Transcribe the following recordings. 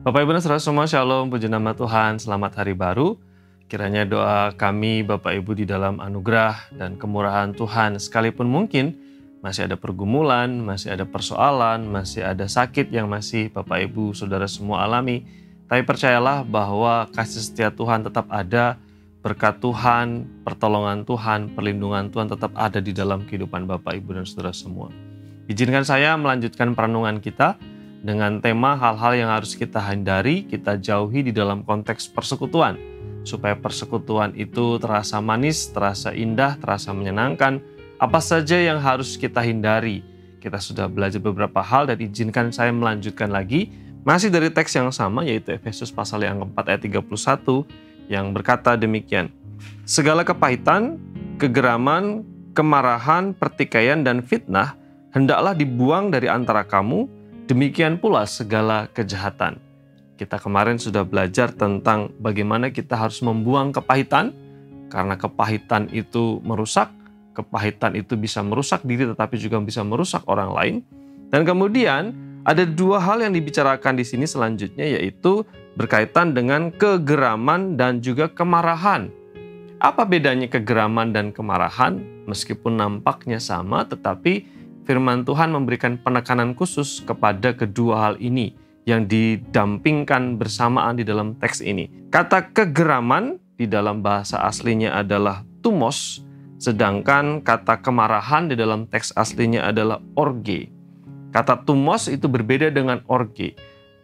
Bapak Ibu dan Saudara semua, Shalom, puji nama Tuhan, selamat hari baru. Kiranya doa kami Bapak Ibu di dalam anugerah dan kemurahan Tuhan, sekalipun mungkin masih ada pergumulan, masih ada persoalan, masih ada sakit yang masih Bapak Ibu Saudara semua alami. Tapi percayalah bahwa kasih setia Tuhan tetap ada, berkat Tuhan, pertolongan Tuhan, perlindungan Tuhan tetap ada di dalam kehidupan Bapak Ibu dan Saudara semua. Izinkan saya melanjutkan perenungan kita dengan tema hal-hal yang harus kita hindari, kita jauhi di dalam konteks persekutuan. Supaya persekutuan itu terasa manis, terasa indah, terasa menyenangkan. Apa saja yang harus kita hindari? Kita sudah belajar beberapa hal dan izinkan saya melanjutkan lagi. Masih dari teks yang sama, yaitu Efesus pasal yang keempat ayat 31 yang berkata demikian. Segala kepahitan, kegeraman, kemarahan, pertikaian, dan fitnah hendaklah dibuang dari antara kamu. Demikian pula segala kejahatan. Kita kemarin sudah belajar tentang bagaimana kita harus membuang kepahitan, karena kepahitan itu merusak, kepahitan itu bisa merusak diri tetapi juga bisa merusak orang lain. Dan kemudian ada dua hal yang dibicarakan di sini selanjutnya, yaitu berkaitan dengan kegeraman dan juga kemarahan. Apa bedanya kegeraman dan kemarahan? Meskipun nampaknya sama, tetapi Firman Tuhan memberikan penekanan khusus kepada kedua hal ini yang didampingkan bersamaan di dalam teks ini. Kata kegeraman di dalam bahasa aslinya adalah tumos, sedangkan kata kemarahan di dalam teks aslinya adalah orge. Kata tumos itu berbeda dengan orge.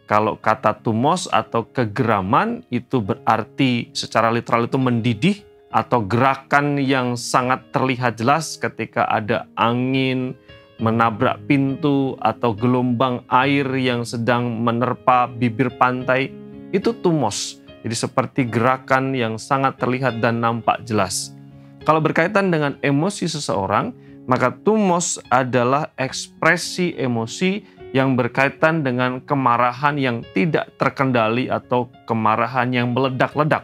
Kalau kata tumos atau kegeraman itu berarti secara literal itu mendidih atau gerakan yang sangat terlihat jelas ketika ada angin menabrak pintu atau gelombang air yang sedang menerpa bibir pantai, itu tumos. Jadi seperti gerakan yang sangat terlihat dan nampak jelas. Kalau berkaitan dengan emosi seseorang, maka tumos adalah ekspresi emosi yang berkaitan dengan kemarahan yang tidak terkendali atau kemarahan yang meledak-ledak.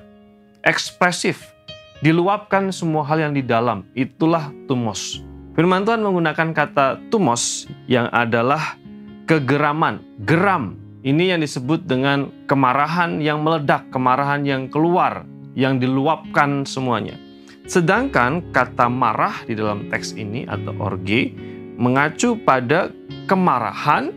Ekspresif, diluapkan semua hal yang di dalam, itulah tumos. Firman Tuhan menggunakan kata tumos yang adalah kegeraman, geram. Ini yang disebut dengan kemarahan yang meledak, kemarahan yang keluar, yang diluapkan semuanya. Sedangkan kata marah di dalam teks ini atau orge mengacu pada kemarahan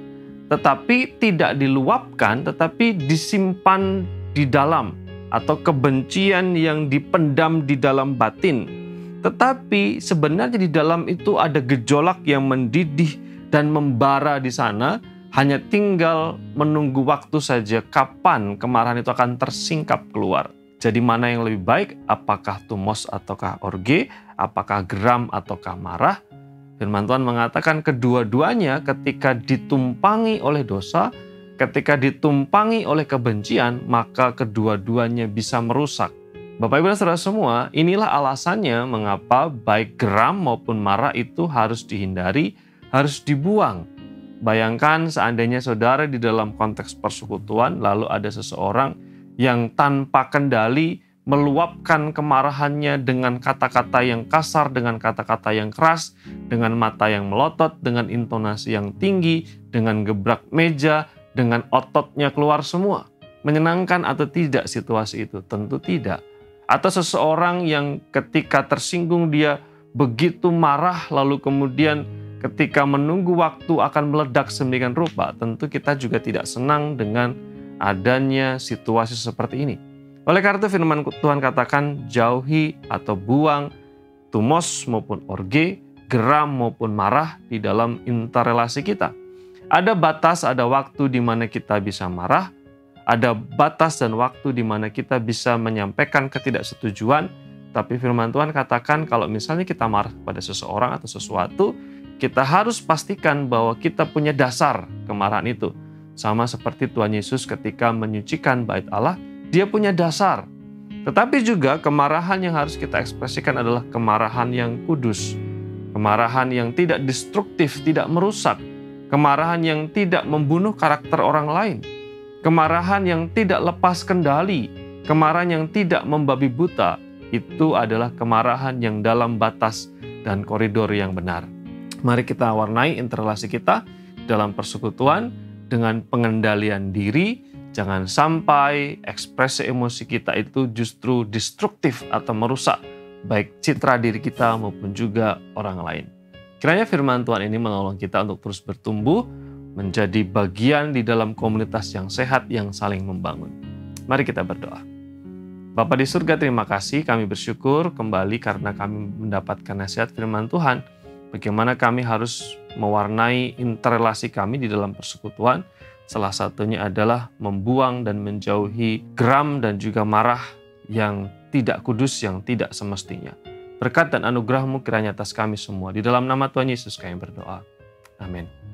tetapi tidak diluapkan, tetapi disimpan di dalam, atau kebencian yang dipendam di dalam batin. Tetapi sebenarnya di dalam itu ada gejolak yang mendidih dan membara di sana, hanya tinggal menunggu waktu saja kapan kemarahan itu akan tersingkap keluar. Jadi mana yang lebih baik? Apakah tumos ataukah orge? Apakah geram ataukah marah? Firman Tuhan mengatakan kedua-duanya ketika ditumpangi oleh dosa, ketika ditumpangi oleh kebencian, maka kedua-duanya bisa merusak. Bapak Ibu dan Saudara semua, inilah alasannya mengapa baik geram maupun marah itu harus dihindari, harus dibuang. Bayangkan seandainya saudara di dalam konteks persekutuan, lalu ada seseorang yang tanpa kendali meluapkan kemarahannya dengan kata-kata yang kasar, dengan kata-kata yang keras, dengan mata yang melotot, dengan intonasi yang tinggi, dengan gebrak meja, dengan ototnya keluar semua. Menyenangkan atau tidak situasi itu? Tentu tidak. Atau seseorang yang ketika tersinggung dia begitu marah, lalu kemudian ketika menunggu waktu akan meledak sedemikian rupa, tentu kita juga tidak senang dengan adanya situasi seperti ini. Oleh karena itu firman Tuhan katakan jauhi atau buang tumos maupun orge, geram maupun marah di dalam interrelasi kita. Ada batas, ada waktu di mana kita bisa marah, ada batas dan waktu di mana kita bisa menyampaikan ketidaksetujuan, tapi firman Tuhan katakan kalau misalnya kita marah pada seseorang atau sesuatu, kita harus pastikan bahwa kita punya dasar kemarahan itu. Sama seperti Tuhan Yesus ketika menyucikan bait Allah, dia punya dasar. Tetapi juga kemarahan yang harus kita ekspresikan adalah kemarahan yang kudus, kemarahan yang tidak destruktif, tidak merusak, kemarahan yang tidak membunuh karakter orang lain, kemarahan yang tidak lepas kendali, kemarahan yang tidak membabi buta, itu adalah kemarahan yang dalam batas dan koridor yang benar. Mari kita warnai interrelasi kita dalam persekutuan dengan pengendalian diri, Jangan sampai ekspresi emosi kita itu justru destruktif atau merusak baik citra diri kita maupun juga orang lain. Kiranya firman Tuhan ini menolong kita untuk terus bertumbuh, menjadi bagian di dalam komunitas yang sehat yang saling membangun. Mari kita berdoa. Bapa di surga, terima kasih, kami bersyukur kembali karena kami mendapatkan nasihat firman Tuhan. Bagaimana kami harus mewarnai interrelasi kami di dalam persekutuan. Salah satunya adalah membuang dan menjauhi geram dan juga marah yang tidak kudus, yang tidak semestinya. Berkat dan anugerah-Mu kiranya atas kami semua. Di dalam nama Tuhan Yesus kami berdoa. Amin.